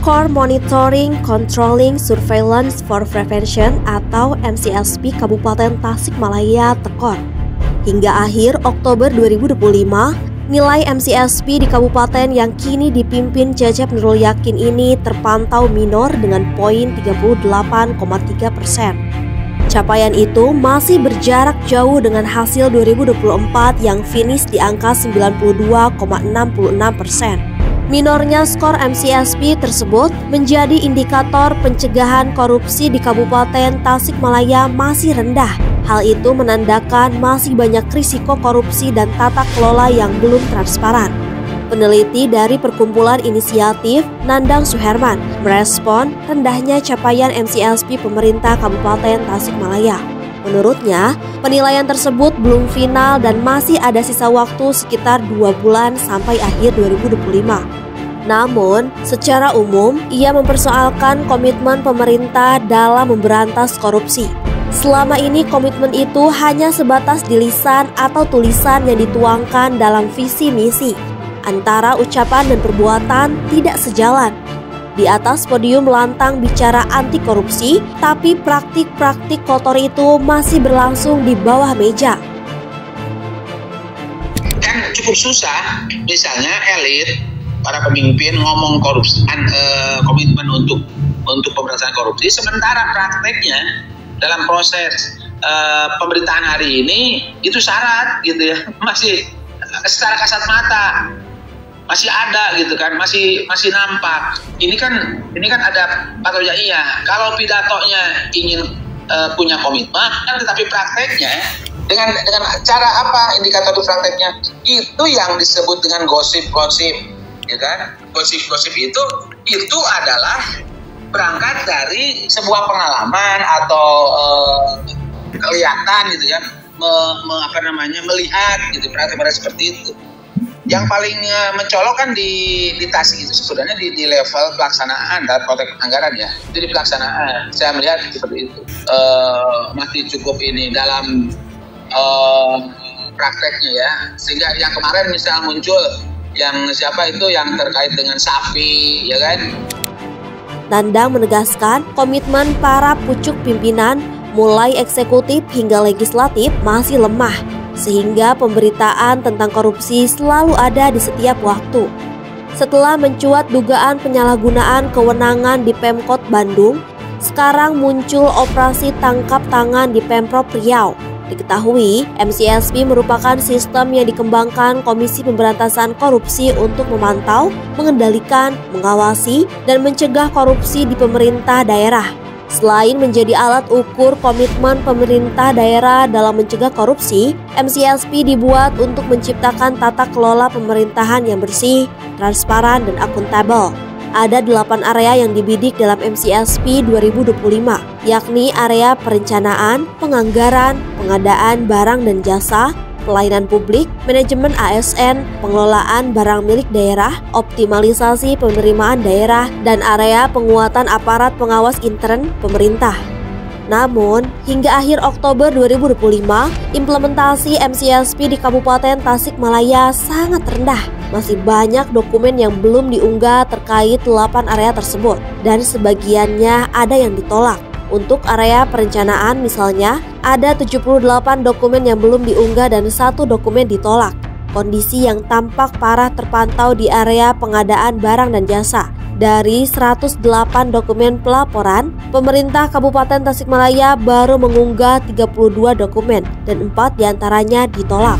Skor Monitoring, Controlling, Surveillance for Prevention atau MCSP Kabupaten Tasikmalaya tekor. Hingga akhir Oktober 2025, nilai MCSP di kabupaten yang kini dipimpin Cecep Nurul Yakin ini terpantau minor dengan poin 38,3%. Capaian itu masih berjarak jauh dengan hasil 2024 yang finish di angka 92,66%. Minornya skor MCSP tersebut menjadi indikator pencegahan korupsi di Kabupaten Tasikmalaya masih rendah. Hal itu menandakan masih banyak risiko korupsi dan tata kelola yang belum transparan. Peneliti dari Perkumpulan Inisiatif, Nandang Suherman, merespon rendahnya capaian MCSP pemerintah Kabupaten Tasikmalaya. Menurutnya, penilaian tersebut belum final dan masih ada sisa waktu sekitar 2 bulan sampai akhir 2025. Namun, secara umum, ia mempersoalkan komitmen pemerintah dalam memberantas korupsi. Selama ini komitmen itu hanya sebatas di lisan atau tulisan yang dituangkan dalam visi misi. Antara ucapan dan perbuatan tidak sejalan. Di atas podium lantang bicara anti korupsi, tapi praktik-praktik kotor itu masih berlangsung di bawah meja. Kan cukup susah, misalnya elit, para pemimpin ngomong korupsi, komitmen untuk pemberantasan korupsi, sementara prakteknya dalam proses pemerintahan hari ini itu syarat gitu ya, masih secara kasat mata. Masih ada gitu kan, masih nampak. Ini kan ada patoknya iya. Kalau pidatonya ingin punya komitmen, kan tetapi prakteknya dengan cara apa indikator di prakteknya? Itu yang disebut dengan gosip-gosip, ya kan? Gosip-gosip itu adalah berangkat dari sebuah pengalaman atau kelihatan gitu ya, melihat gitu praktek-praktek seperti itu. Yang paling mencolok kan di Tasik itu sebenarnya di level pelaksanaan dalam konteks anggaran ya. Jadi pelaksanaan saya melihat seperti itu masih cukup ini dalam prakteknya ya. Sehingga yang kemarin misal muncul yang siapa itu yang terkait dengan sapi ya kan. Nandang menegaskan komitmen para pucuk pimpinan mulai eksekutif hingga legislatif masih lemah. Sehingga pemberitaan tentang korupsi selalu ada di setiap waktu. Setelah mencuat dugaan penyalahgunaan kewenangan di Pemkot Bandung, sekarang muncul operasi tangkap tangan di Pemprov Riau. Diketahui, MCSP merupakan sistem yang dikembangkan Komisi Pemberantasan Korupsi untuk memantau, mengendalikan, mengawasi, dan mencegah korupsi di pemerintah daerah. Selain menjadi alat ukur komitmen pemerintah daerah dalam mencegah korupsi, MCSP dibuat untuk menciptakan tata kelola pemerintahan yang bersih, transparan, dan akuntabel. Ada 8 area yang dibidik dalam MCSP 2025, yakni area perencanaan, penganggaran, pengadaan barang dan jasa, pelayanan publik, manajemen ASN, pengelolaan barang milik daerah, optimalisasi penerimaan daerah, dan area penguatan aparat pengawas intern pemerintah. Namun, hingga akhir Oktober 2025, implementasi MCSP di Kabupaten Tasikmalaya sangat rendah. Masih banyak dokumen yang belum diunggah terkait 8 area tersebut, dan sebagiannya ada yang ditolak. Untuk area perencanaan misalnya, ada 78 dokumen yang belum diunggah dan 1 dokumen ditolak. Kondisi yang tampak parah terpantau di area pengadaan barang dan jasa. Dari 108 dokumen pelaporan, pemerintah Kabupaten Tasikmalaya baru mengunggah 32 dokumen dan 4 diantaranya ditolak.